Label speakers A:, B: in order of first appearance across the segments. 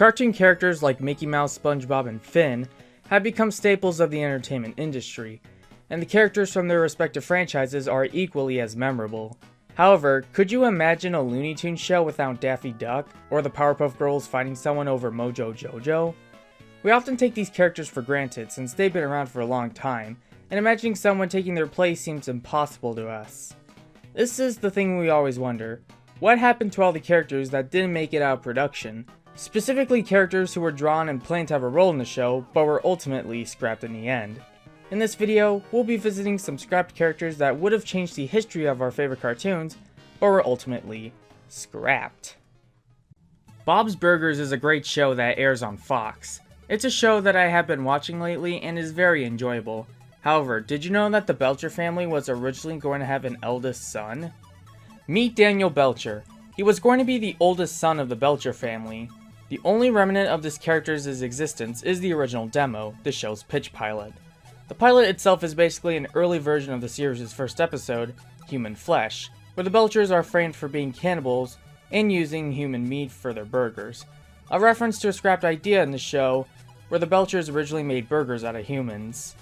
A: Cartoon characters like Mickey Mouse, SpongeBob, and Finn have become staples of the entertainment industry, and the characters from their respective franchises are equally as memorable. However, could you imagine a Looney Tunes show without Daffy Duck, or the Powerpuff Girls fighting someone over Mojo Jojo? We often take these characters for granted since they've been around for a long time, and imagining someone taking their place seems impossible to us. This is the thing we always wonder. What happened to all the characters that didn't make it out of production? Specifically characters who were drawn and planned to have a role in the show, but were ultimately scrapped in the end. In this video, we'll be visiting some scrapped characters that would have changed the history of our favorite cartoons, but were ultimately scrapped. Bob's Burgers is a great show that airs on Fox. It's a show that I have been watching lately and is very enjoyable. However, did you know that the Belcher family was originally going to have an eldest son? Meet Daniel Belcher. He was going to be the oldest son of the Belcher family. The only remnant of this character's existence is the original demo, the show's pitch pilot. The pilot itself is basically an early version of the series' first episode, Human Flesh, where the Belchers are framed for being cannibals and using human meat for their burgers. A reference to a scrapped idea in the show, where the Belchers originally made burgers out of humans.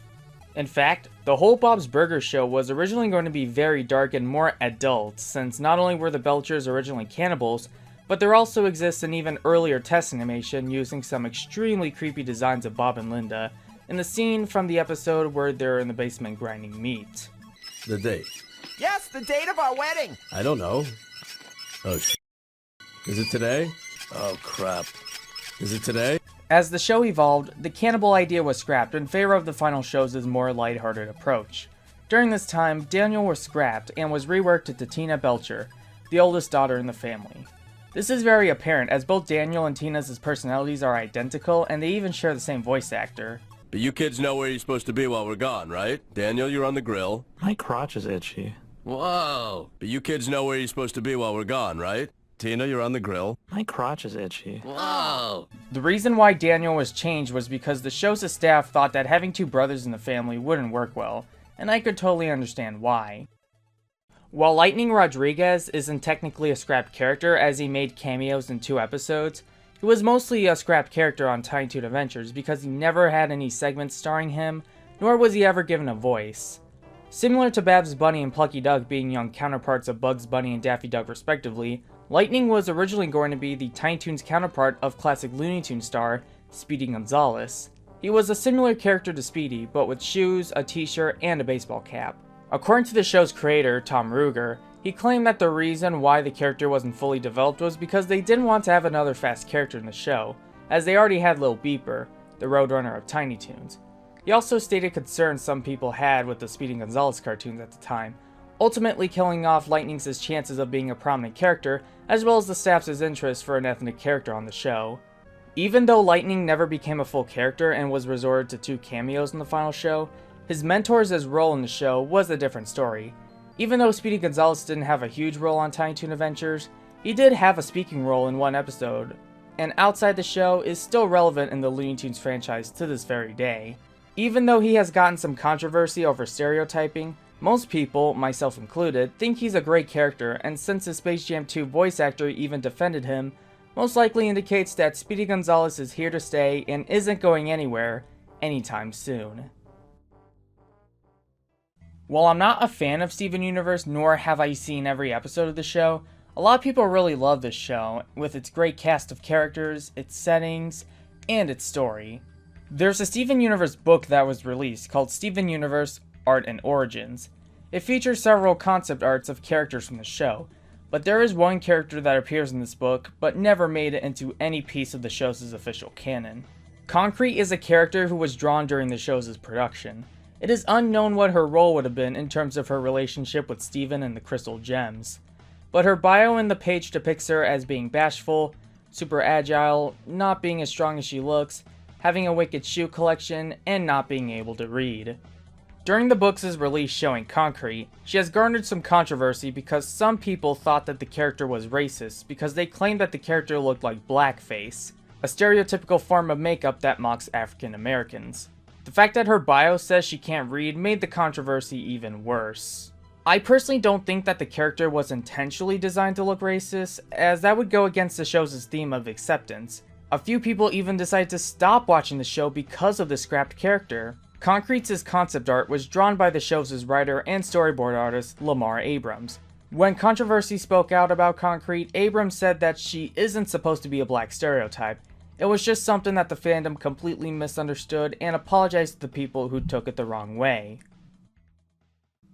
A: In fact, the whole Bob's Burgers show was originally going to be very dark and more adult, since not only were the Belchers originally cannibals, but there also exists an even earlier test animation using some extremely creepy designs of Bob and Linda, in the scene from the episode where they're in the basement grinding meat.
B: The date.
C: Yes, the date of our wedding!
B: I don't know. Oh, Is it today?
D: Oh, crap.
B: Is it today?
A: As the show evolved, the cannibal idea was scrapped in favor of the final show's more lighthearted approach. During this time, Daniel was scrapped and was reworked into Tina Belcher, the oldest daughter in the family. This is very apparent as both Daniel and Tina's personalities are identical and they even share the same voice actor.
B: But you kids know where you're supposed to be while we're gone, right? Daniel, you're on the grill.
D: My crotch is itchy.
B: Whoa! But you kids know where you're supposed to be while we're gone, right? Tina, you're on the grill.
D: My crotch is itchy.
B: Whoa!
A: The reason why Daniel was changed was because the show's staff thought that having two brothers in the family wouldn't work well, and I could totally understand why. While Lightning Rodriguez isn't technically a scrapped character as he made cameos in 2 episodes, he was mostly a scrapped character on Tiny Toon Adventures because he never had any segments starring him, nor was he ever given a voice. Similar to Babs Bunny and Plucky Duck being young counterparts of Bugs Bunny and Daffy Duck respectively, Lightning was originally going to be the Tiny Toons counterpart of classic Looney Tunes star Speedy Gonzales. He was a similar character to Speedy, but with shoes, a t-shirt, and a baseball cap. According to the show's creator, Tom Ruegger, he claimed that the reason why the character wasn't fully developed was because they didn't want to have another fast character in the show, as they already had Lil Beeper, the Roadrunner of Tiny Toons. He also stated concerns some people had with the Speedy Gonzales cartoons at the time, ultimately killing off Lightning's chances of being a prominent character, as well as the staff's interest for an ethnic character on the show. Even though Lightning never became a full character and was resorted to 2 cameos in the final show, his mentor's role in the show was a different story. Even though Speedy Gonzales didn't have a huge role on Tiny Toon Adventures, he did have a speaking role in 1 episode, and outside the show is still relevant in the Looney Tunes franchise to this very day. Even though he has gotten some controversy over stereotyping, most people, myself included, think he's a great character, and since the Space Jam 2 voice actor even defended him, most likely indicates that Speedy Gonzales is here to stay and isn't going anywhere anytime soon. While I'm not a fan of Steven Universe, nor have I seen every episode of the show, a lot of people really love this show, with its great cast of characters, its settings, and its story. There's a Steven Universe book that was released called Steven Universe Art and Origins. It features several concept arts of characters from the show, but there is one character that appears in this book, but never made it into any piece of the show's official canon. Concrete is a character who was drawn during the show's production. It is unknown what her role would have been in terms of her relationship with Steven and the Crystal Gems, but her bio in the page depicts her as being bashful, super agile, not being as strong as she looks, having a wicked shoe collection, and not being able to read. During the book's release showing Concrete, she has garnered some controversy because some people thought that the character was racist because they claimed that the character looked like blackface, a stereotypical form of makeup that mocks African Americans. The fact that her bio says she can't read made the controversy even worse. I personally don't think that the character was intentionally designed to look racist, as that would go against the show's theme of acceptance. A few people even decided to stop watching the show because of the scrapped character. Concrete's concept art was drawn by the show's writer and storyboard artist Lamar Abrams. When controversy spoke out about Concrete, Abrams said that she isn't supposed to be a black stereotype. It was just something that the fandom completely misunderstood and apologized to the people who took it the wrong way.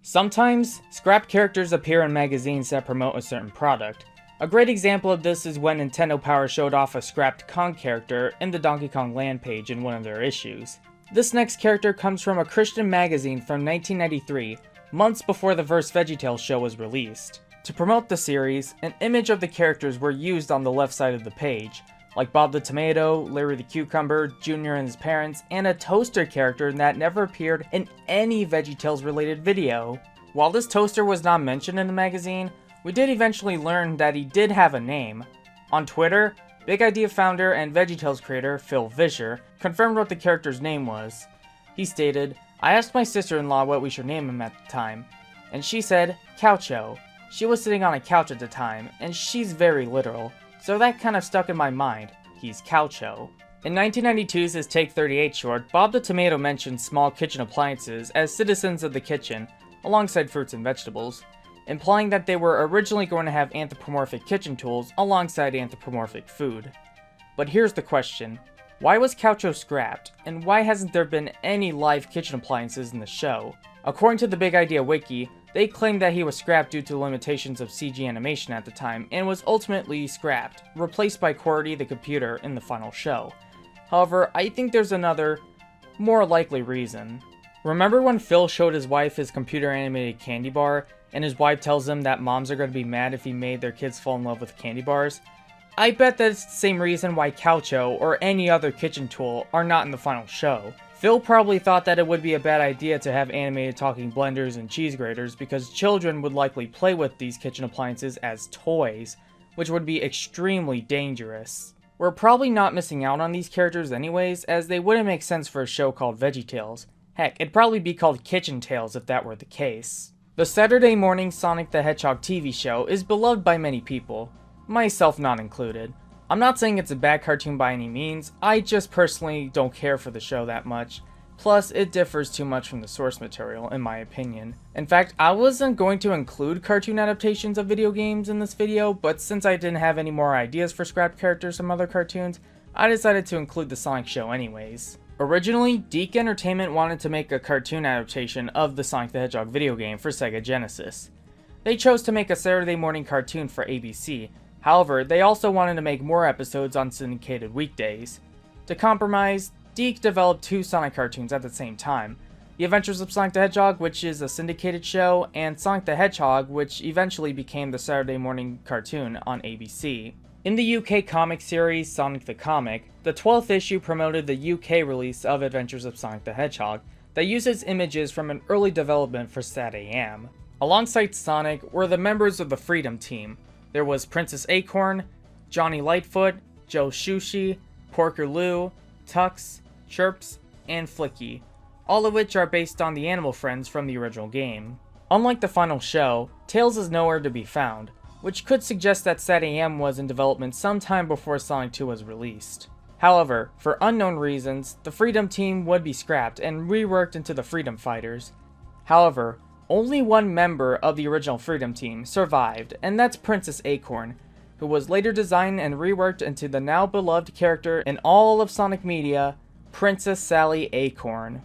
A: Sometimes, scrapped characters appear in magazines that promote a certain product. A great example of this is when Nintendo Power showed off a scrapped Kong character in the Donkey Kong Land page in one of their issues. This next character comes from a Christian magazine from 1993, months before the first VeggieTales show was released. To promote the series, an image of the characters were used on the left side of the page, like Bob the Tomato, Larry the Cucumber, Junior and his parents, and a toaster character that never appeared in any VeggieTales related video. While this toaster was not mentioned in the magazine, we did eventually learn that he did have a name. On Twitter, Big Idea founder and VeggieTales creator Phil Vischer confirmed what the character's name was. He stated, "I asked my sister-in-law what we should name him at the time, and she said, Coucho. She was sitting on a couch at the time, and she's very literal, so that kind of stuck in my mind. He's Coucho." In 1992's Take 38 short, Bob the Tomato mentioned small kitchen appliances as citizens of the kitchen, alongside fruits and vegetables, implying that they were originally going to have anthropomorphic kitchen tools alongside anthropomorphic food. But here's the question. Why was Coucho scrapped, and why hasn't there been any live kitchen appliances in the show? According to the Big Idea wiki, they claimed that he was scrapped due to limitations of CG animation at the time and was ultimately scrapped, replaced by Qwerty the computer in the final show. However, I think there's another, more likely reason. Remember when Phil showed his wife his computer animated candy bar, and his wife tells him that moms are going to be mad if he made their kids fall in love with candy bars? I bet that's the same reason why Coucho or any other kitchen tool are not in the final show. Phil probably thought that it would be a bad idea to have animated talking blenders and cheese graters because children would likely play with these kitchen appliances as toys, which would be extremely dangerous. We're probably not missing out on these characters anyways, as they wouldn't make sense for a show called VeggieTales. Heck, it'd probably be called Kitchen Tales if that were the case. The Saturday morning Sonic the Hedgehog TV show is beloved by many people, myself not included. I'm not saying it's a bad cartoon by any means, I just personally don't care for the show that much. Plus, it differs too much from the source material, in my opinion. In fact, I wasn't going to include cartoon adaptations of video games in this video, but since I didn't have any more ideas for scrapped characters from other cartoons, I decided to include the Sonic show anyways. Originally, Deke Entertainment wanted to make a cartoon adaptation of the Sonic the Hedgehog video game for Sega Genesis. They chose to make a Saturday morning cartoon for ABC, however, they also wanted to make more episodes on syndicated weekdays. To compromise, Deke developed two Sonic cartoons at the same time, The Adventures of Sonic the Hedgehog, which is a syndicated show, and Sonic the Hedgehog, which eventually became the Saturday morning cartoon on ABC. In the UK comic series Sonic the Comic, the 12th issue promoted the UK release of Adventures of Sonic the Hedgehog that uses images from an early development for SatAM. Alongside Sonic were the members of the Freedom Team. There was Princess Acorn, Johnny Lightfoot, Joe Shushi, Porker Lou, Tux, Chirps, and Flicky, all of which are based on the animal friends from the original game. Unlike the final show, Tails is nowhere to be found, which could suggest that SatAM was in development sometime before Sonic 2 was released. However, for unknown reasons, the Freedom Team would be scrapped and reworked into the Freedom Fighters. However, only one member of the original Freedom Team survived, and that's Princess Acorn, who was later designed and reworked into the now beloved character in all of Sonic media, Princess Sally Acorn.